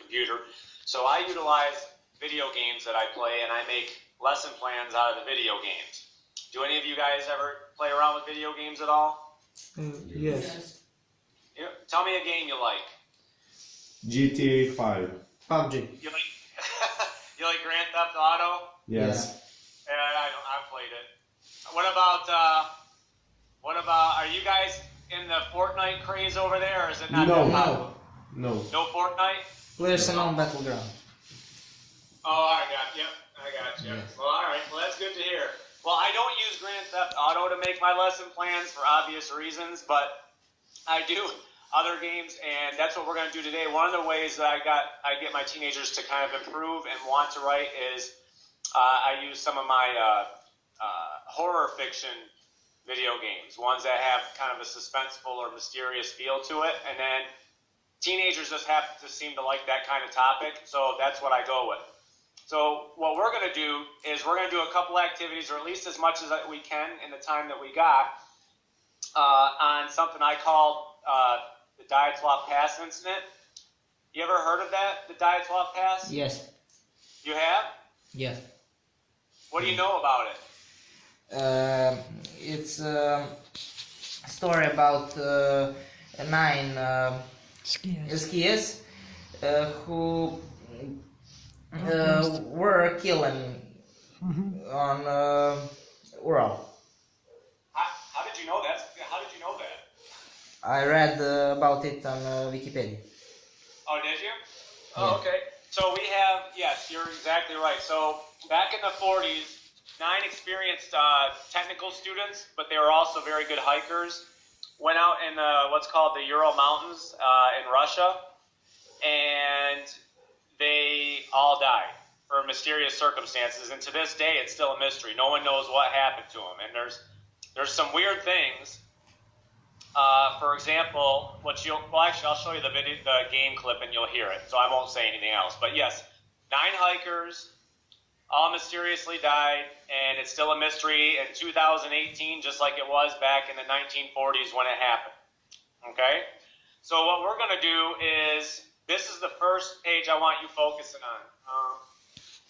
computer. So I utilize video games that I play, and I make lesson plans out of the video games. Do any of you guys ever play around with video games at all? Yes. Yeah. Tell me a game you like. GTA 5. PUBG. You like you like Grand Theft Auto? Yes. Yeah, I've played it. What about are you guys in the Fortnite craze over there, or is it not that popular? No. No Fortnite? Players Unknown Battleground. Oh, I got you. Yes. Well, all right. Well, that's good to hear. Well, I don't use Grand Theft Auto to make my lesson plans for obvious reasons, but I do other games, and that's what we're going to do today. One of the ways that I get my teenagers to kind of improve and want to write is I use some of my horror fiction video games, ones that have kind of a suspenseful or mysterious feel to it, and then teenagers just happen to seem to like that kind of topic, so that's what I go with. So what we're going to do is we're going to do a couple activities, or at least as much as we can in the time that we got, on something I call the Dyatlov Pass incident. You ever heard of that, the Dyatlov Pass? Yes. You have? Yes. What do you know about it? It's a story about 9 skiers who were killing on Ural. How did you know that? How did you know that? I read about it on Wikipedia. Oh, did you? Oh, okay. So we have, yes, you're exactly right. So back in the 40s, 9 experienced technical students, but they were also very good hikers, went out in what's called the Ural Mountains in Russia, and they all died for mysterious circumstances. And to this day, it's still a mystery. No one knows what happened to them. And there's some weird things. For example, actually, I'll show you the game clip, and you'll hear it. So I won't say anything else. But yes, 9 hikers all mysteriously died, and it's still a mystery in 2018, just like it was back in the 1940s when it happened. Okay? So what we're going to do is, this is the first page I want you focusing on.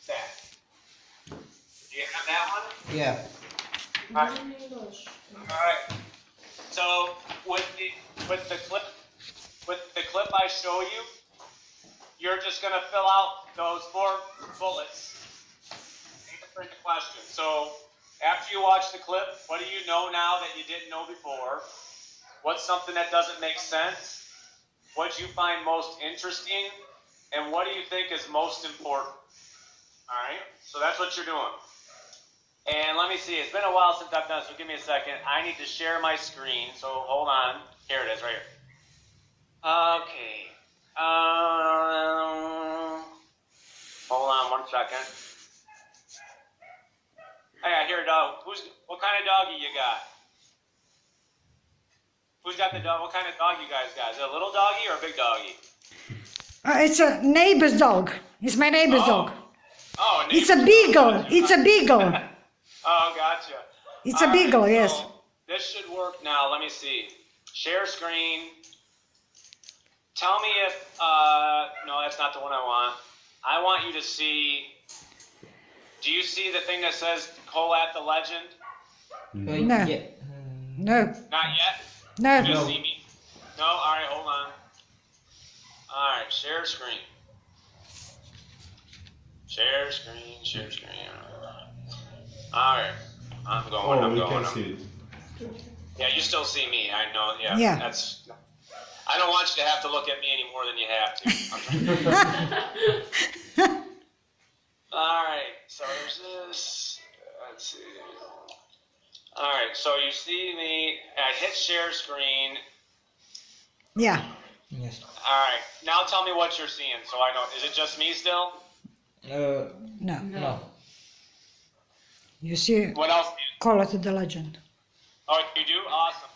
That. Do you have that one? Yeah. All right. So with the clip I show you, you're just going to fill out those 4 bullets. Answering the question. So after you watch the clip, what do you know now that you didn't know before? What's something that doesn't make sense? What do you find most interesting? And what do you think is most important? All right? So that's what you're doing. And let me see. It's been a while since I've done it, so give me a second. I need to share my screen, so hold on. Here it is, right here. Okay. Hold on 1 second. Hey, I hear a dog. What kind of doggy you got? Who's got the dog? What kind of dog you guys got? Is it a little doggy or a big doggy? It's a neighbor's dog. It's my neighbor's dog. Oh, it's a beagle. It's a beagle. Oh, gotcha. It's a beagle, right, yes. So this should work now. Let me see. Share screen. Tell me if, no, that's not the one I want. I want you to see, do you see the thing that says Colette the Legend? No. No. Not yet? No. You just see me? No? All right, hold on. All right, share screen. Share screen, share screen. All right, I'm going. We can see it. Yeah, you still see me. I know. Yeah. Yeah. I don't want you to have to look at me any more than you have to. All right. So there's this. Let's see. All right. So you see me. I hit share screen. Yeah. Yes. All right. Now tell me what you're seeing, so I know. Is it just me still? No. No. You see, What else? Call it the Legend. Oh, you do? Awesome.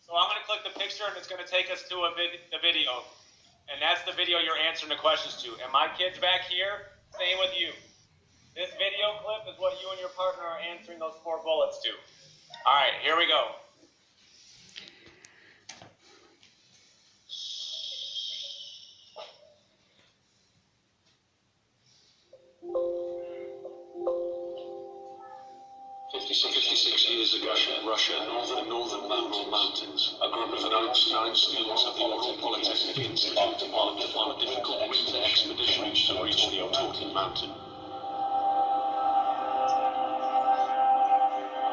So I'm going to click the picture, and it's going to take us to a video. And that's the video you're answering the questions to. And my kids back here, same with you. This video clip is what you and your partner are answering those 4 bullets to. All right, here we go. 56 years ago, Russia, northern mountains, a group of nine students of the local Polytechnic Institute embarked upon a difficult winter expedition to reach the Otorkin mountain.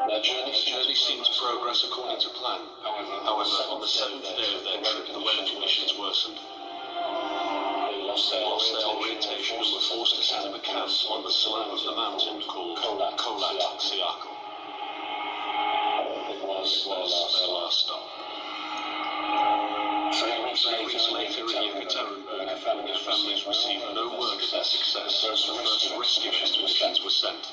Their journey seemed to progress according to plan. However, on the seventh day of their trip, the weather conditions worsened. They lost their orientation and were forced to set up a camp on the slope of the mountain called Kolat Siakal. It was their last stop. 3 weeks later in Yekaterinburg, their families received no word of their success. The first rescue expeditions were sent.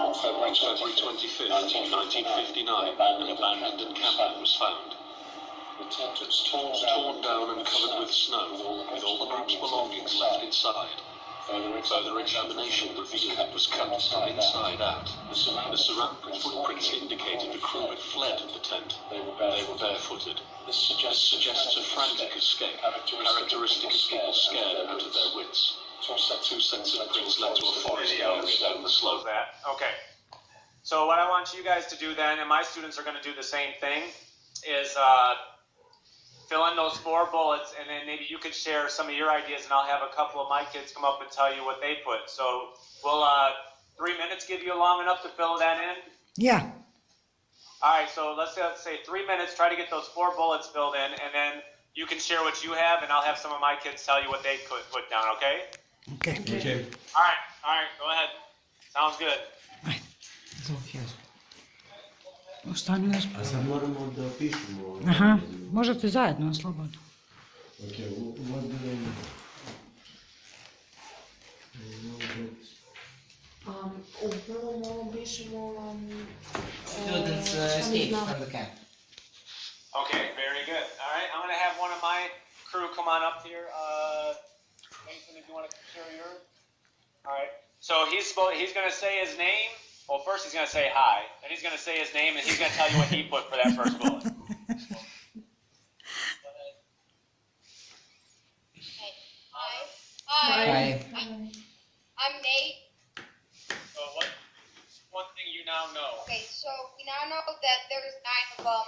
On February 25th, 1959, an abandoned encampment was found. The tent was torn down and covered with snow, with all the group's belongings left inside. Further examination revealed it was cut from inside out. The ceramic footprints indicated the crew had fled the tent. They were barefooted. This suggests a frantic escape, characteristic of people scared out of their wits. Two sets of prints led to a forest area down the slope. Okay. So what I want you guys to do then, and my students are going to do the same thing, is fill in those 4 bullets, and then maybe you could share some of your ideas, and I'll have a couple of my kids come up and tell you what they put. So will 3 minutes give you long enough to fill that in? Yeah. All right, so let's say 3 minutes, try to get those 4 bullets filled in, and then you can share what you have, and I'll have some of my kids tell you what they put down, okay? Okay. Okay. All right, go ahead. Sounds good. Ostani nas. A sad moramo da pišemo. Aha, možete zajedno, slobodno. Okay, what do they need? Upravo pišemo Students escape from the camp. Okay, very good. All right, I'm going to have one of my crew come on up here. Nathan, if you want to share yours. All right. So he's going to say his name. Well, first he's going to say hi, then he's going to say his name, and he's going to tell you what he put for that first bullet. Hi. I'm Nate. So what one thing you now know? Okay, so we now know that there's 9 of them.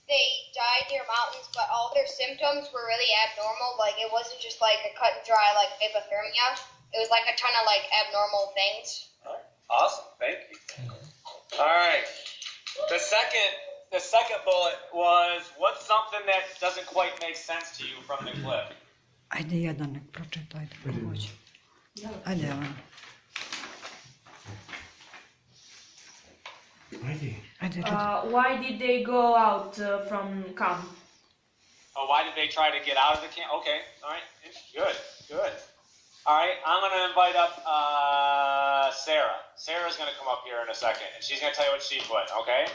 They died near mountains, but all their symptoms were really abnormal. Like, it wasn't just like a cut and dry, like, hypothermia. It was like a ton of, like, abnormal things. All right. Awesome, thank you. All right. The second bullet was, what's something that doesn't quite make sense to you from the clip? Ajde jedan nek pročita, ajde pomoći. Ajde Jovan. Ajde čita. why did they go out from camp? Oh, why did they try to get out of the camp? Okay, all right, good. All right, I'm going to invite up Sarah. Sarah's going to come up here in a second, and she's going to tell you what she put, okay?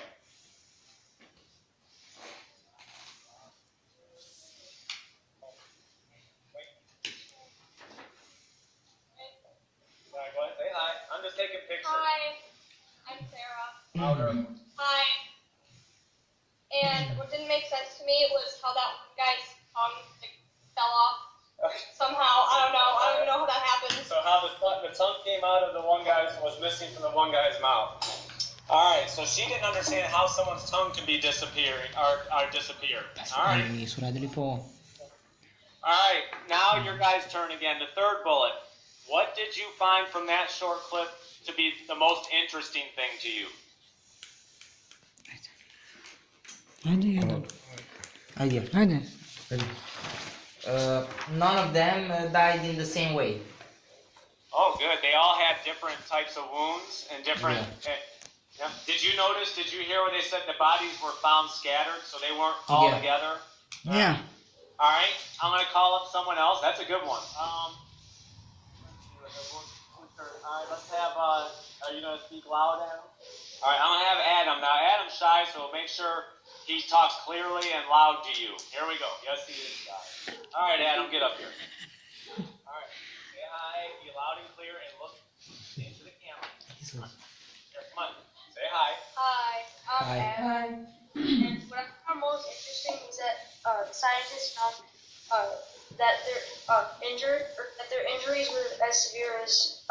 All right, go ahead, say hi. I'm just taking pictures. Hi, I'm Sarah. Louder. Hi. And what didn't make sense to me was how that one guy's tongue fell off. Somehow, I don't even know how that happened. So how the tongue came out of the one guy's, was missing from the one guy's mouth. All right, so she didn't understand how someone's tongue could be disappeared. All right. Oni su radili po ovom. All right, now your guys' turn again. The third bullet. What did you find from that short clip to be the most interesting thing to you? Ajde jedan. Ajde. Ajde. None of them died in the same way. Oh, good. They all had different types of wounds and different... Yeah. Did you hear where they said the bodies were found scattered, so they weren't all Yeah. together? Yeah. All right, I'm going to call up someone else. That's a good one. All right, let's have, are you going to speak loud, Adam? All right, I'm going to have Adam. Now, Adam's shy, so make sure he talks clearly and loud to you. Here we go. Yes, he is shy. All right, Adam, get up here. All right, say hi, be loud and clear, and look into the camera. Here, come on, say hi. Hi, I'm Hi. Adam. And what I found most interesting is that the scientists found that they're injured, or that their injuries were as severe as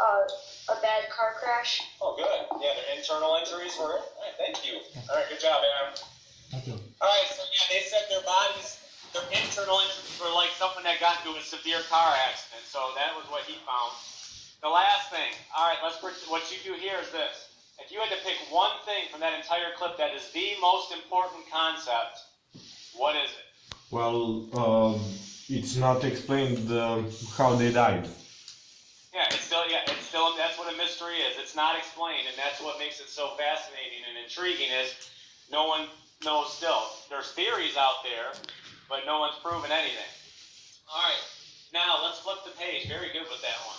a bad car crash. Oh, good. Yeah, their internal injuries were. All right, thank you. All right, good job, Adam. Thank you. All right, so yeah, they said their bodies, their internal injuries were like someone that got into a severe car accident. So that was what he found. The last thing. All right, what you do here is this. If you had to pick one thing from that entire clip that is the most important concept, what is it? Well, it's not explained how they died. Yeah, it's still, that's what a mystery is. It's not explained, and that's what makes it so fascinating and intriguing is no one knows still. There's theories out there, but no one's proven anything. All right, now let's flip the page. Very good with that one.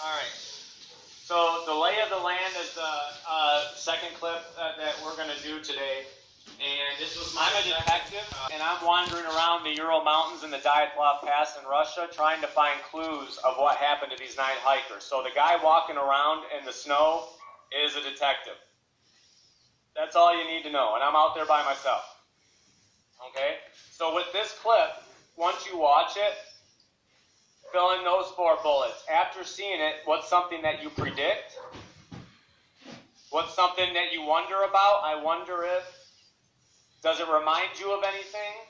All right. So the lay of the land is the second clip that we're going to do today. And I'm a detective, and I'm wandering around the Ural Mountains and the Dyatlov Pass in Russia trying to find clues of what happened to these 9 hikers. So the guy walking around in the snow is a detective. That's all you need to know, and I'm out there by myself. Okay? So with this clip, once you watch it, fill in those 4 bullets. After seeing it, what's something that you predict? What's something that you wonder about? I wonder if. Does it remind you of anything?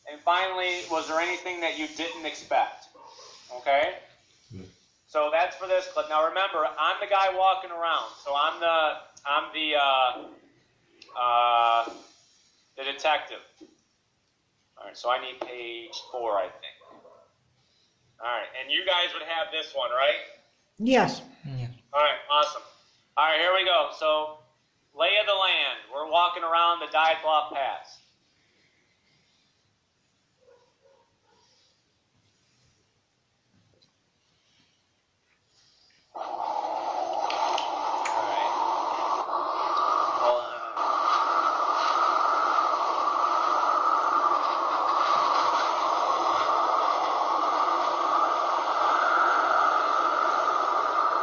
And finally, was there anything that you didn't expect? Okay? So that's for this clip. Now remember, I'm the guy walking around, so I'm the detective. All right, so I need page 4, I think. All right, and you guys would have this one, right? Yes. Yeah. All right, awesome. All right, here we go. So, lay of the land. We're walking around the Dyatlov Pass.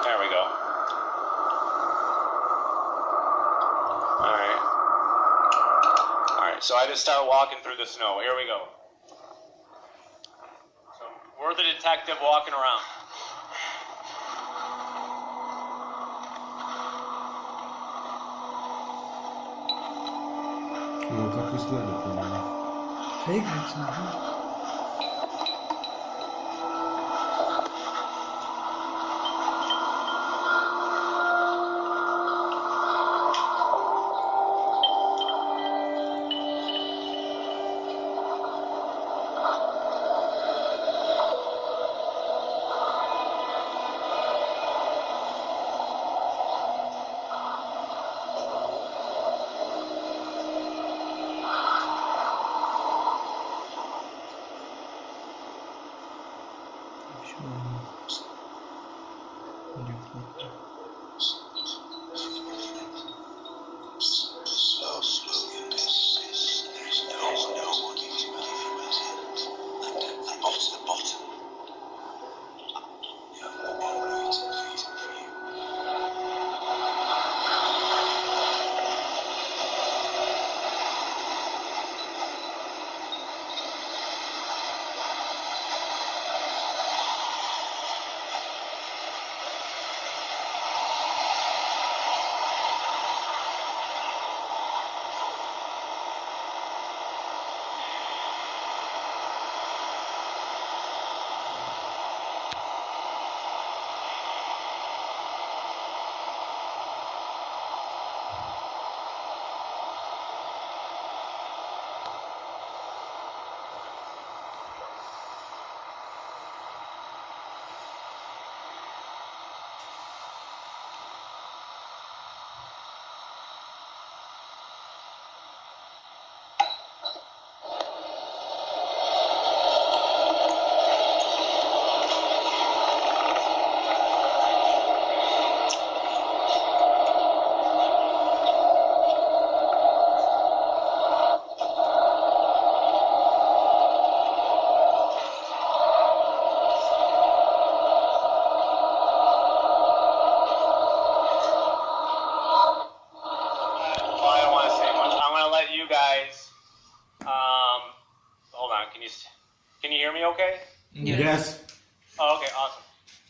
There we go. Alright, so I just start walking through the snow. Here we go. So we're the detective walking around. Ну, как исследователь. Двигается, ага. Can you hear me okay? Yes. Oh, okay, awesome.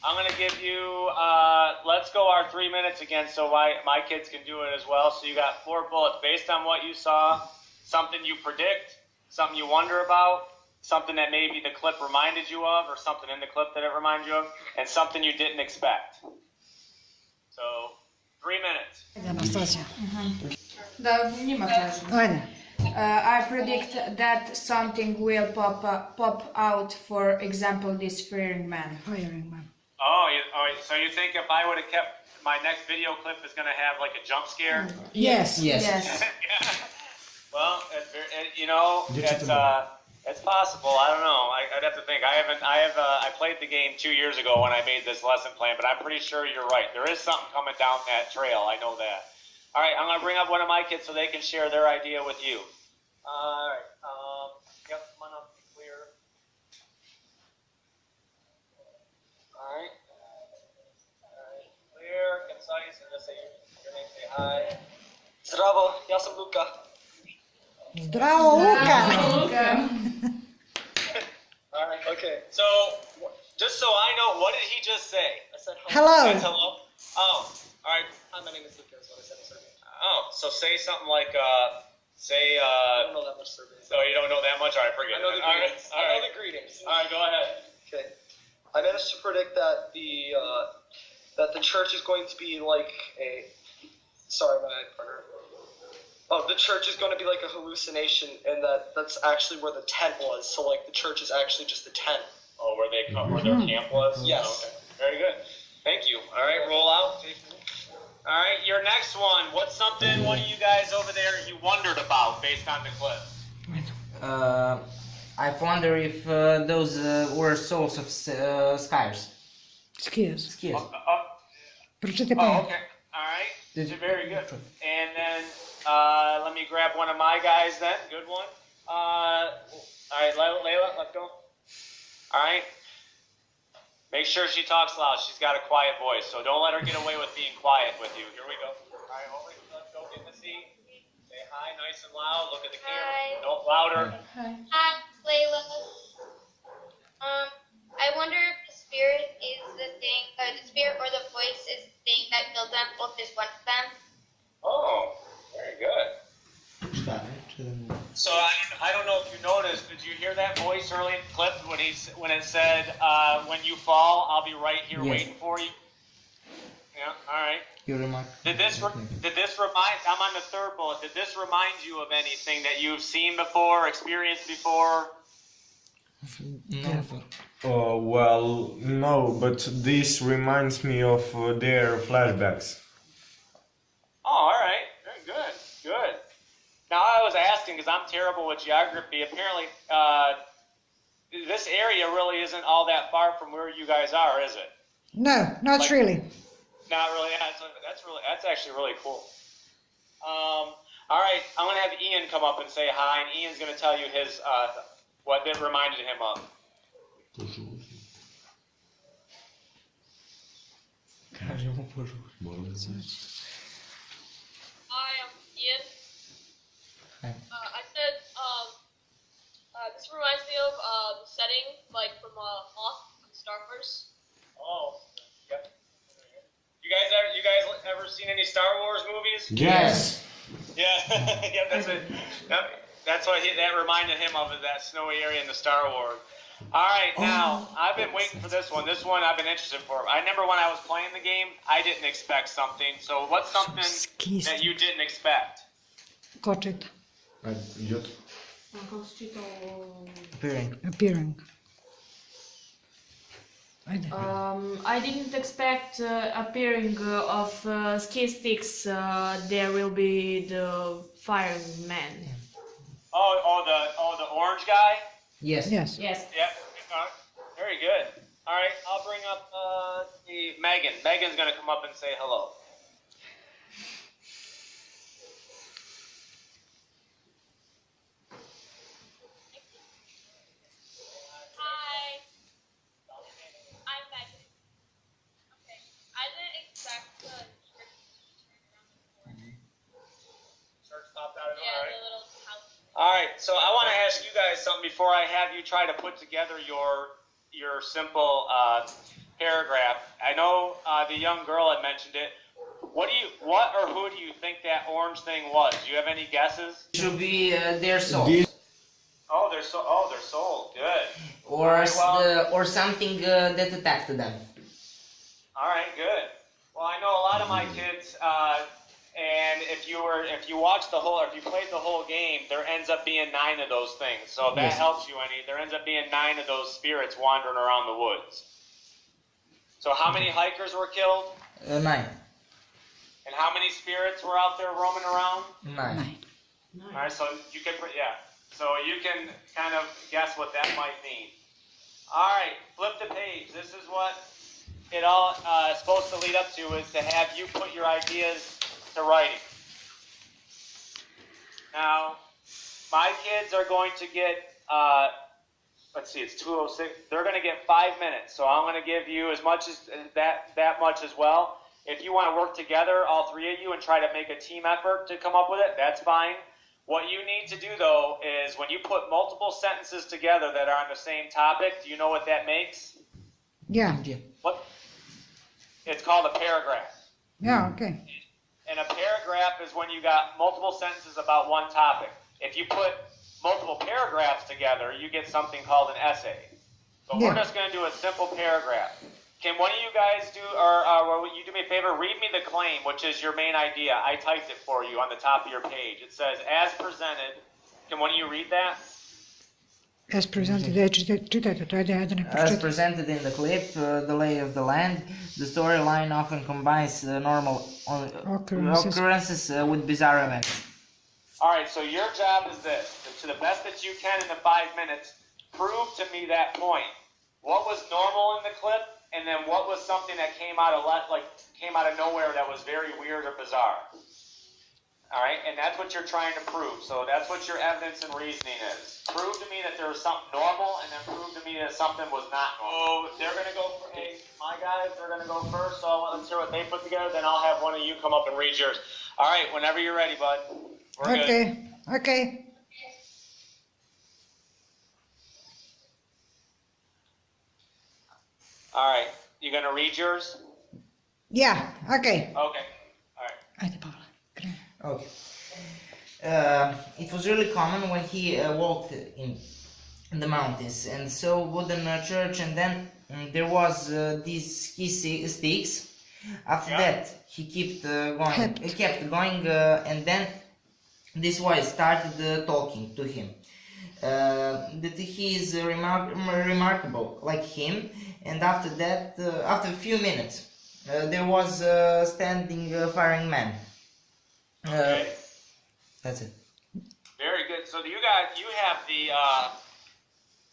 I'm going to give you, let's go our 3 minutes again so my kids can do it as well. So you got 4 bullets based on what you saw, something you predict, something you wonder about, something that maybe the clip reminded you of, or something in the clip that it reminded you of, and something you didn't expect. So, 3 minutes. Анастасия. Да, njima kažem. Ajde. I predict that something will pop out, for example, this firing man. Firing man. Oh, so you think if I would have kept my next video clip is going to have like a jump scare? Yes. Yes. Yes. Well, it's possible. I don't know. I'd have to think. I played the game 2 years ago when I made this lesson plan, but I'm pretty sure you're right. There is something coming down that trail. I know that. All right, I'm going to bring up one of my kids so they can share their idea with you. All right. Yep, come on up. Be clear. All right. Clear, concise, and just say your name. Say hi. Zdravo, ja sam Luka. Zdravo, Luka! All right. Okay. So, just so I know, what did he just say? I said Hello. That's hello. Oh. All right. Hi, my name is Luka. Is what I said. Oh, so say something like, I don't know that much Serbian. Oh, you don't know that much? All right, forget it. I know the greetings. All right, go ahead. Okay. I managed to predict that the church is going to be like a. Sorry, my partner. Oh, the church is going to be like a hallucination, and that's actually where the tent was. So like the church is actually just a tent. Oh, where their camp was? Yes. Oh, okay. Very good. Thank you. All right, roll out. All right, your next one. What's something one of you guys over there you wondered about based on the clip? I wonder if those were souls of skiers. Skiers. Skiers. Pročitaj Oh, pamet. okay. All right. Very good. And then let me grab one of my guys then. Good one. All right, Layla, let's go. All right. Make sure she talks loud. She's got a quiet voice, so don't let her get away with being quiet with you. Here we go. All right, over. Let's go get in the seat. Say hi, nice and loud. Look at the camera. Hi. No, louder. Hi, Layla. I wonder if the spirit is the thing, or the spirit or the voice is the thing that killed them, or just one of them. Oh, very good. So I don't know if you noticed. Did you hear that voice early in the clip when it said, "When you fall, I'll be right here waiting for you"? Yeah. All right. You remark. Did this remind? I'm on the 3rd bullet. Did this remind you of anything that you've seen before, experienced before? No. Well, no, but this reminds me of their flashbacks. Oh, all right. Very good. Good. Now, I was asking because I'm terrible with geography. Apparently, this area really isn't all that far from where you guys are, is it? No, not really. Not really. That's actually really cool. All right, I'm gonna have Ian come up and say hi, and Ian's gonna tell you his what it reminded him of. Hi, I'm Ian. I said, this reminds me of the setting, like from Hoth on Star Wars. Oh, yep. You guys ever seen any Star Wars movies? Yes. Yeah, yeah. That's what that reminded him of, is that snowy area in the Star Wars. All right, now I've been waiting for this one. This one I've been interested for. I remember when I was playing the game, I didn't expect something. So what's something that you didn't expect? Kočit. Идет. Appearing. Appearing. Ajde. I didn't expect appearing of ski sticks. There will be the fireman. Oh, the orange guy. Yes. Yes. Yes. Yeah. Very good. All right, I'll bring up Megan. Megan's gonna come up and say hello. Hi. I'm Megan. Okay. I didn't expect the church to turn around the corner. Church popped out of Yeah, nowhere. the little house. All right, so I want to ask you guys something before before I have you try to put together your simple paragraph. I know the young girl had mentioned it. What or who do you think that orange thing was? Do you have any guesses? Should be their souls. They're sold. Good. Or, Alright, well, or something that attacked them. all right, good. Well, I know a lot of my kids, and if you watch the whole, or if you played the whole game, there ends up being 9 of those things. So if that Yes. helps you any, there ends up being 9 of those spirits wandering around the woods. So how many hikers were killed? 9. And how many spirits were out there roaming around? 9. All right, so you can, so you can kind of guess what that might mean. All right, flip the page. This is what it all is supposed to lead up to, is to have you put your ideas to writing. Now, my kids are going to get, let's see, it's 2:06. They're going to get 5 minutes, so I'm going to give you as much as that much as well. If you want to work together, all 3 of you, and try to make a team effort to come up with it, that's fine. What you need to do, though, is when you put multiple sentences together that are on the same topic, do you know what that makes? Yeah. What? It's called a paragraph. Yeah, okay. And a paragraph is when you got multiple sentences about one topic. If you put multiple paragraphs together, you get something called an essay. But we're just going to do a simple paragraph. Can one of you guys do, or will you do me a favor, read me the claim, which is your main idea. I typed it for you on the top of your page. It says, as presented. Can one of you read that? As presented, As presented in the clip, the lay of the land, the storyline often combines normal occurrences with bizarre events. All right, so your job is this. To the best that you can in the 5 minutes, prove to me that point. What was normal in the clip, and then what was something that came out of nowhere that was very weird or bizarre. All right, and that's what you're trying to prove. So that's what your evidence and reasoning is. Prove to me that there was something normal, and then prove to me that something was not normal. So they're going to go, my guys, they're going to go first, so let's hear what they put together, then I'll have one of you come up and read yours. All right, whenever you're ready, bud. We're good. Okay. All right, you going to read yours? Yeah, okay. Okay, all right. Okay. It was really common when he walked in the mountains and saw wooden church, and then there was these key sticks. After that, he kept going, and then this boy started talking to him. That he is remarkable like him, and after that, after a few minutes, there was a standing firing man. Okay. That's it. Very good. So you have the,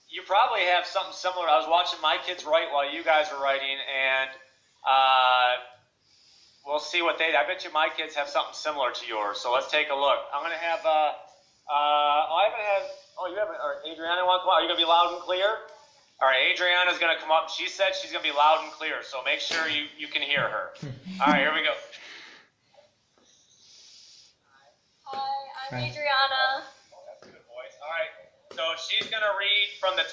you probably have something similar. I was watching my kids write while you guys were writing, and we'll see what I bet you my kids have something similar to yours. So let's take a look. I'm going to have, you haven't, or Adriana, want to come out? Are you going to be loud and clear? All right, Adriana's going to come up. She said she's going to be loud and clear, so make sure you can hear her. All right, here we go. Hi, I'm Adriana. That's a good voice. All right. So she's going to read from the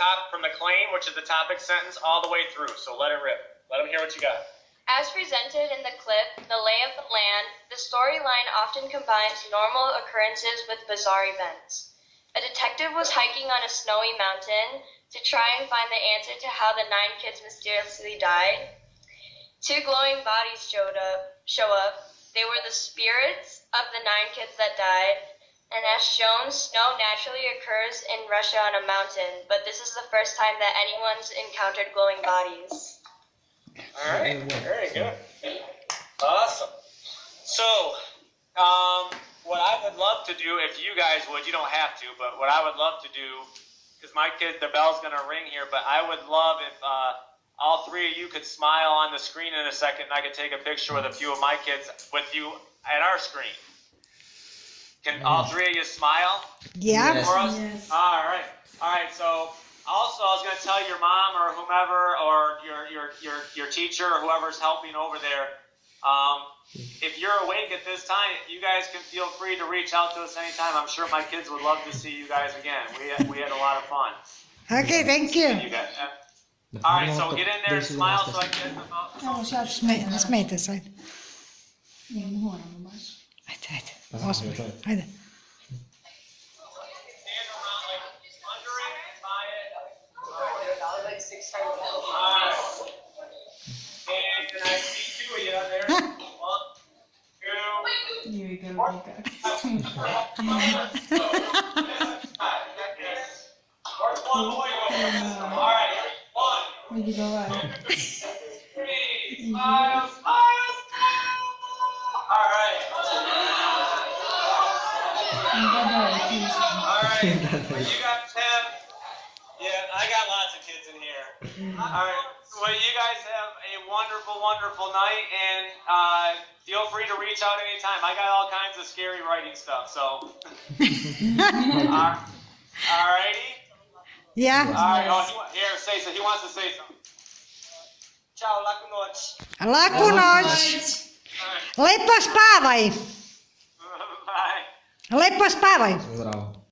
claim, which is the topic sentence, all the way through. So let it rip. Let them hear what you got. As presented in the clip, The Lay of the Land, the storyline often combines normal occurrences with bizarre events. A detective was hiking on a snowy mountain to try and find the answer to how the 9 kids mysteriously died. 2 glowing bodies show up. They were the spirits of the 9 kids that died, and as shown, snow naturally occurs in Russia on a mountain, but this is the first time that anyone's encountered glowing bodies. All right, very good. Awesome. So, what I would love to do, if you guys would, you don't have to, but what I would love to do, because my kid, the bell's going to ring here, but I would love if all 3 of you could smile on the screen in a second, and I could take a picture with a few of my kids with you at our screen. Can all 3 of you smile? Yeah. For us? Yes. All right. So also, I was going to tell your mom or whomever, or your teacher or whoever's helping over there, If you're awake at this time, you guys can feel free to reach out to us anytime. I'm sure my kids would love to see you guys again. We had a lot of fun. Okay, thank you. You guys, all right, so get in there and smile so I can get the Smijte se, ajde. Ajde, ajde. Osmeh, ajde. stand around like under it and by it. And can I see two of you there? 1, 2. All right, 1, 2, 3, smile, smile, smile. All right. All right. Well, you got 10. Yeah, I got lots of kids in here. All right. Well, you guys have a wonderful, wonderful night, and feel free to reach out anytime. I got all kinds of scary writing stuff, so. All righty. Ja, All right. Oh, here, say so. He wants to say something. Ciao, laku noć. laku noć. Lepo spavaj. Bye. Lepo spavaj. Zdravo.